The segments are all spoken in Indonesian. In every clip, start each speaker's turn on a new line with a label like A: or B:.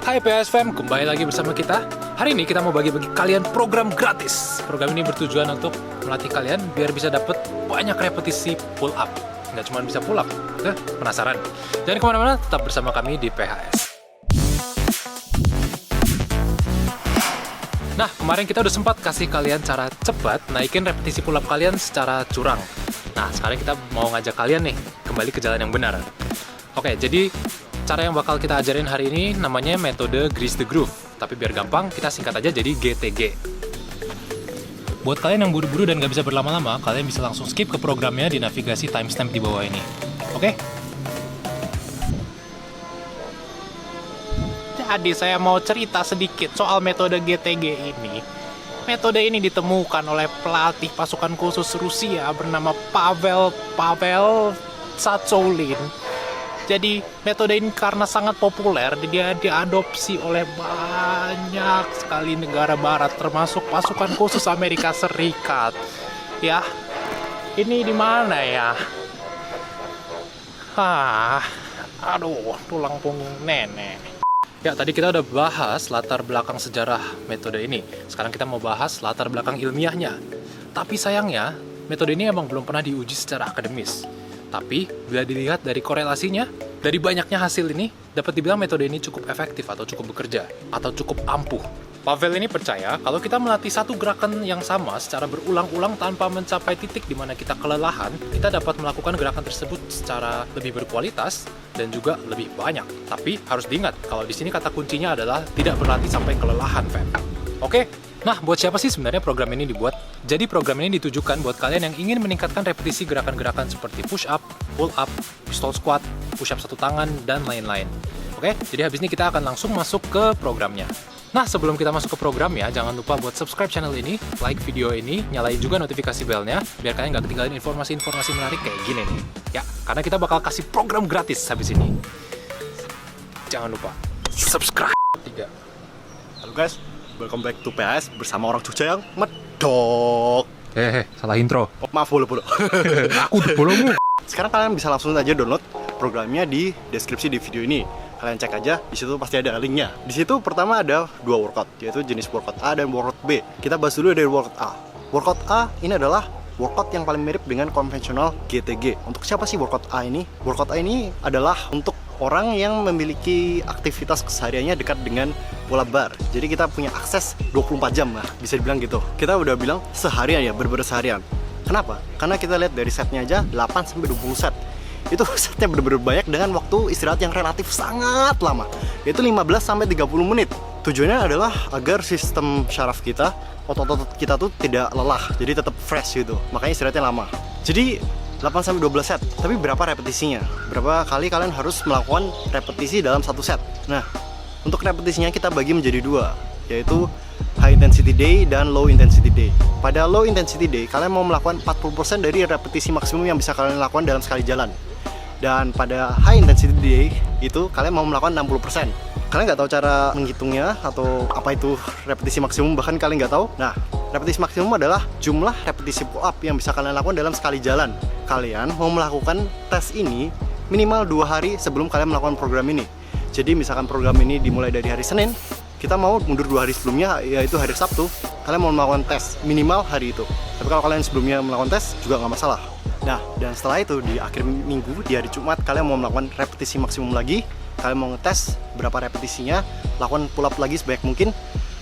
A: Hai PS Fam, kembali lagi bersama kita. Hari ini kita mau bagi-bagi kalian program gratis. Program ini bertujuan untuk melatih kalian biar bisa dapet banyak repetisi pull up. Nggak cuma bisa pull up, penasaran? Jangan kemana-mana, tetap bersama kami di PHS. Nah, kemarin kita udah sempat kasih kalian cara cepat naikin repetisi pull up kalian secara curang. Nah, sekarang kita mau ngajak kalian nih kembali ke jalan yang benar. Oke, jadi cara yang bakal kita ajarin hari ini namanya metode Grease the Groove. Tapi biar gampang, kita singkat aja jadi GTG. Buat kalian yang buru-buru dan nggak bisa berlama-lama, kalian bisa langsung skip ke programnya di navigasi timestamp di bawah ini. Oke? Jadi saya mau cerita sedikit soal metode GTG ini. Metode ini ditemukan oleh pelatih pasukan khusus Rusia bernama Pavel Tsatsouline. Jadi metode ini karena sangat populer, dia diadopsi oleh banyak sekali negara barat, termasuk pasukan khusus Amerika Serikat. Ya, ini di mana ya? Aduh, tulang punggung nenek. Ya, tadi kita udah bahas latar belakang sejarah metode ini. Sekarang kita mau bahas latar belakang ilmiahnya. Tapi sayangnya, metode ini emang belum pernah diuji secara akademis. Tapi, bila dilihat dari korelasinya, dari banyaknya hasil ini, dapat dibilang metode ini cukup efektif atau cukup bekerja, atau cukup ampuh. Pavel ini percaya kalau kita melatih satu gerakan yang sama secara berulang-ulang tanpa mencapai titik di mana kita kelelahan, kita dapat melakukan gerakan tersebut secara lebih berkualitas dan juga lebih banyak. Tapi harus diingat, kalau di sini kata kuncinya adalah tidak berlatih sampai kelelahan, fam. Oke? Nah, buat siapa sih sebenarnya program ini dibuat? Jadi program ini ditujukan buat kalian yang ingin meningkatkan repetisi gerakan-gerakan seperti push up, pull up, pistol squat, push up satu tangan, dan lain-lain. Oke, jadi habis ini kita akan langsung masuk ke programnya. Nah, sebelum kita masuk ke programnya, jangan lupa buat subscribe channel ini, like video ini, nyalain juga notifikasi belnya, biar kalian nggak ketinggalan informasi-informasi menarik kayak gini nih. Ya, karena kita bakal kasih program gratis habis ini. Jangan lupa subscribe. 3.
B: Halo guys, welcome back to PHS bersama orang Jogja yang medok.
A: Salah intro.
B: Oh, maaf, bolo.
A: Aku udah bolongmu.
B: Sekarang kalian bisa langsung aja download programnya di deskripsi di video ini. Kalian cek aja, di situ pasti ada linknya. Di situ pertama ada 2 workout, yaitu jenis workout A dan workout B. Kita bahas dulu dari workout A. Workout A ini adalah workout yang paling mirip dengan konvensional GTG. Untuk siapa sih workout A ini? Workout A ini adalah untuk orang yang memiliki aktivitas kesehariannya dekat dengan bola bar. Jadi kita punya akses 24 jam lah, bisa dibilang gitu. Kita udah bilang seharian ya, bener-bener seharian. Kenapa? Karena kita lihat dari setnya aja 8-20 set. Itu setnya bener-bener banyak dengan waktu istirahat yang relatif sangat lama, yaitu 15-30 menit. Tujuannya adalah agar sistem syaraf kita, otot-otot kita tuh tidak lelah, jadi tetap fresh gitu. Makanya istirahatnya lama. Jadi 8-12 set. Tapi berapa repetisinya? Berapa kali kalian harus melakukan repetisi dalam satu set? Nah, untuk repetisinya kita bagi menjadi 2, yaitu high intensity day dan low intensity day. Pada low intensity day, kalian mau melakukan 40% dari repetisi maksimum yang bisa kalian lakukan dalam sekali jalan. Dan pada high intensity day itu kalian mau melakukan 60%. Kalian nggak tahu cara menghitungnya atau apa itu repetisi maksimum, bahkan kalian nggak tahu. Nah, repetisi maksimum adalah jumlah repetisi pull up yang bisa kalian lakukan dalam sekali jalan. Kalian mau melakukan tes ini minimal 2 hari sebelum kalian melakukan program ini. Jadi misalkan program ini dimulai dari hari Senin, kita mau mundur 2 hari sebelumnya, yaitu hari Sabtu. Kalian mau melakukan tes minimal hari itu. Tapi kalau kalian sebelumnya melakukan tes juga nggak masalah. Nah, dan setelah itu di akhir minggu, di hari Jumat, kalian mau melakukan repetisi maksimum lagi. Kalian mau ngetes berapa repetisinya, lakukan pull up lagi sebanyak mungkin.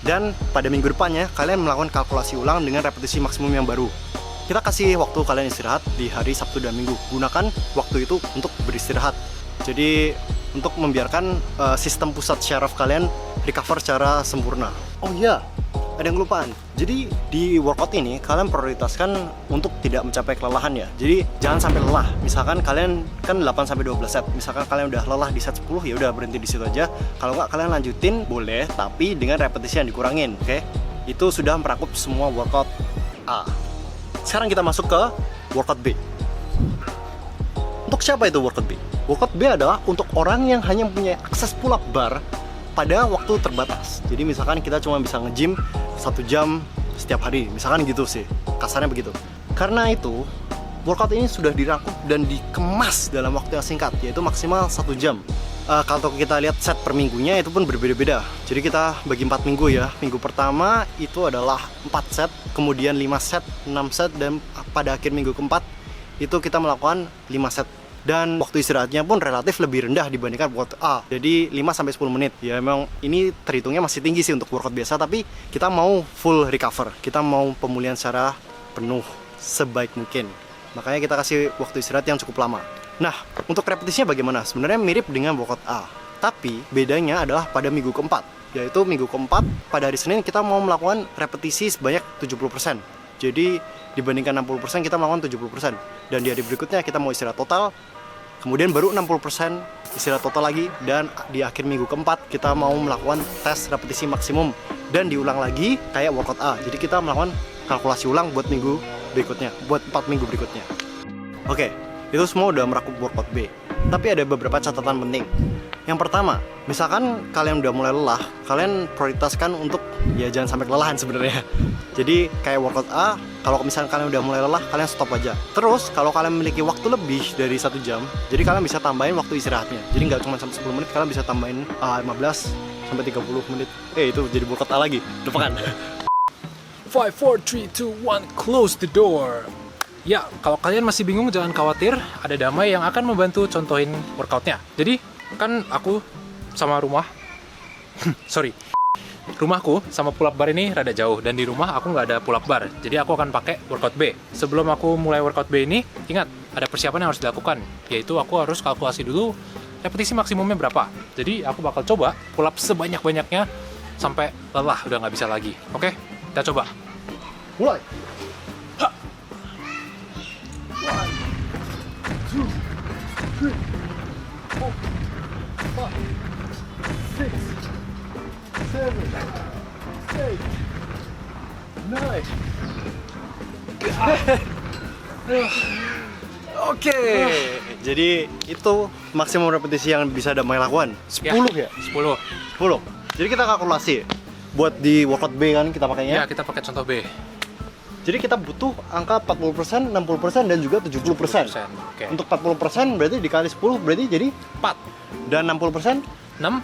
B: Dan pada minggu depannya, kalian melakukan kalkulasi ulang dengan repetisi maksimum yang baru. Kita kasih waktu kalian istirahat di hari Sabtu dan Minggu. Gunakan waktu itu untuk beristirahat. Jadi, untuk membiarkan sistem pusat syaraf kalian recover secara sempurna. Oh iya, ada yang kelupaan. Jadi di workout ini kalian prioritaskan untuk tidak mencapai kelelahan ya. Jadi jangan sampai lelah. Misalkan kalian kan 8-12 set. Misalkan kalian udah lelah di set 10, ya udah berhenti di situ aja. Kalau nggak kalian lanjutin boleh, tapi dengan repetisi yang dikurangin, oke? Itu sudah merangkup semua workout A. Sekarang kita masuk ke workout B. Untuk siapa itu workout B? Workout B adalah untuk orang yang hanya punya akses pull up bar pada waktu terbatas. Jadi misalkan kita cuma bisa nge-gym 1 jam setiap hari, misalkan gitu sih, kasarnya begitu. Karena itu, workout ini sudah dirangkum dan dikemas dalam waktu yang singkat, yaitu maksimal 1 jam. Kalau kita lihat set per minggunya itu pun berbeda-beda. Jadi kita bagi 4 minggu ya. Minggu pertama itu adalah 4 set, kemudian 5 set, 6 set, dan pada akhir minggu keempat itu kita melakukan 5 set. Dan waktu istirahatnya pun relatif lebih rendah dibandingkan workout A. Jadi 5-10 menit. Ya memang ini terhitungnya masih tinggi sih untuk workout biasa, tapi kita mau full recover. Kita mau pemulihan secara penuh sebaik mungkin. Makanya kita kasih waktu istirahat yang cukup lama. Nah, untuk repetisinya bagaimana? Sebenarnya mirip dengan workout A, tapi bedanya adalah pada minggu keempat. Yaitu minggu keempat, pada hari Senin kita mau melakukan repetisi sebanyak 70%. Jadi dibandingkan 60% kita melakukan 70%. Dan di hari berikutnya kita mau istirahat total, kemudian baru 60% istirahat total lagi. Dan di akhir minggu keempat kita mau melakukan tes repetisi maksimum dan diulang lagi kayak workout A. Jadi kita melakukan kalkulasi ulang buat minggu berikutnya, buat 4 minggu berikutnya. Oke. Itu semua udah merakup workout B. Tapi ada beberapa catatan penting. Yang pertama, misalkan kalian udah mulai lelah, kalian prioritaskan untuk ya jangan sampai kelelahan sebenarnya. Jadi kayak workout A, kalau misalkan kalian udah mulai lelah, kalian stop aja. Terus kalau kalian memiliki waktu lebih dari 1 jam, jadi kalian bisa tambahin waktu istirahatnya. Jadi nggak cuma sampai 10 menit, kalian bisa tambahin 15 sampai 30 menit. Itu jadi workout A lagi. Lupakan.
A: 5, 4, 3, 2, 1, close the door. Ya, kalau kalian masih bingung jangan khawatir, ada Damai yang akan membantu contohin workoutnya. Jadi, kan aku sama rumah, rumahku sama pull up bar ini rada jauh, dan di rumah aku nggak ada pull up bar. Jadi aku akan pakai workout B. Sebelum aku mulai workout B ini, ingat, ada persiapan yang harus dilakukan, yaitu aku harus kalkulasi dulu repetisi maksimumnya berapa. Jadi aku bakal coba pull up sebanyak-banyaknya sampai lelah, udah nggak bisa lagi. Oke, kita coba.
B: Mulai. 1, 2, 3, 4, 5, 6, 7, 8, 9. Oke. Jadi itu maksimum repetisi yang bisa Damai lakukan. 10 ya?
A: 10.
B: Jadi kita kalkulasi. Buat di workout B kan kita pakainya.
A: Ya, kita pakai contoh B.
B: Jadi kita butuh angka 40%, 60%, dan juga 70%.
A: Oke.
B: Untuk 40% berarti dikali 10 berarti jadi
A: 4.
B: Dan 60%,
A: 6.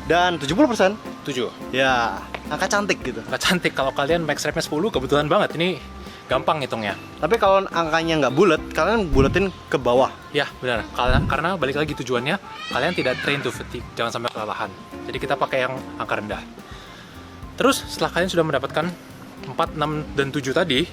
B: dan 70%.
A: 7.
B: Ya, angka cantik gitu.
A: Nggak cantik, kalau kalian max rep-nya 10, kebetulan banget. Ini gampang ngitungnya.
B: Tapi kalau angkanya nggak bulat, kalian buletin ke bawah.
A: Ya, benar. Karena balik lagi tujuannya, kalian tidak train to fatigue, jangan sampai kelelahan. Jadi kita pakai yang angka rendah. Terus, setelah kalian sudah mendapatkan 4, 6, dan 7 tadi,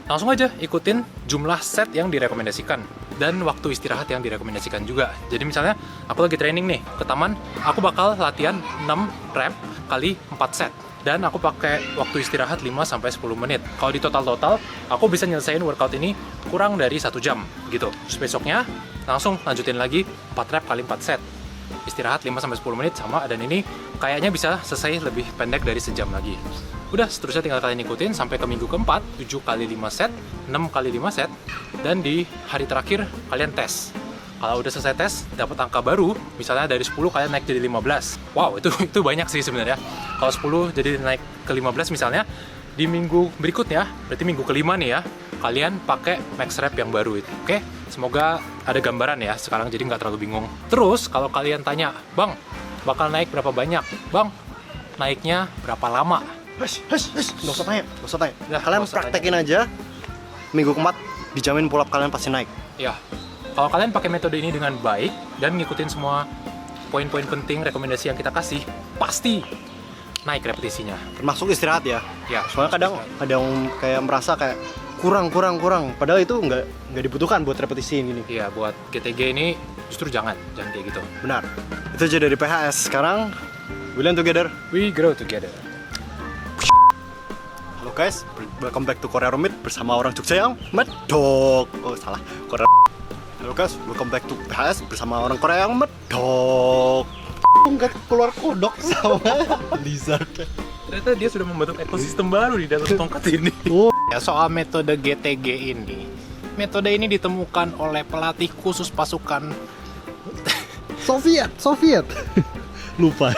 A: langsung aja ikutin jumlah set yang direkomendasikan dan waktu istirahat yang direkomendasikan juga. Jadi misalnya aku lagi training nih ke taman, aku bakal latihan 6 rep kali 4 set. Dan aku pakai waktu istirahat 5-10 menit. Kalau di total, aku bisa nyelesain workout ini kurang dari 1 jam gitu. Terus besoknya langsung lanjutin lagi 4 rep kali 4 set. Istirahat 5-10 menit sama, dan ini kayaknya bisa selesai lebih pendek dari sejam lagi. Udah, seterusnya tinggal kalian ikutin sampai ke minggu keempat, 7 kali 5 set, 6 kali 5 set, dan di hari terakhir kalian tes. Kalau udah selesai tes, dapat angka baru, misalnya dari 10 kalian naik jadi 15. Wow, itu banyak sih sebenarnya. Kalau 10 jadi naik ke 15 misalnya, di minggu berikutnya, berarti minggu kelima nih ya, kalian pakai max rep yang baru itu. Oke, semoga ada gambaran ya sekarang, jadi nggak terlalu bingung. Terus, kalau kalian tanya, Bang, bakal naik berapa banyak? Bang, naiknya berapa lama?
B: Nggak usah tanya.
A: Ya,
B: Kalian
A: nggak usah
B: praktekin aja, minggu keempat dijamin pull up kalian pasti naik.
A: Ya, kalau kalian pakai metode ini dengan baik dan ngikutin semua poin-poin penting rekomendasi yang kita kasih, pasti naik repetisinya.
B: Termasuk istirahat ya.
A: Ya,
B: Soalnya kadang ada yang kayak merasa kayak kurang. Padahal itu nggak dibutuhkan buat repetisi ini.
A: Iya, buat GTG ini justru jangan kayak gitu.
B: Benar. Itu aja dari PHS. Sekarang we learn together.
A: We grow together.
B: Halo guys, welcome back to Korea Rumit bersama orang Jogja yang medok. Oh salah, Korea. Halo guys, welcome back to PHS bersama orang Korea yang medok. Nggak keluar kodok sama lizard.
A: Ternyata dia sudah membentuk ekosistem baru di dalam tongkat ini. Ya, soal metode GTG ini, metode ini ditemukan oleh pelatih khusus pasukan
B: Soviet. Lupa.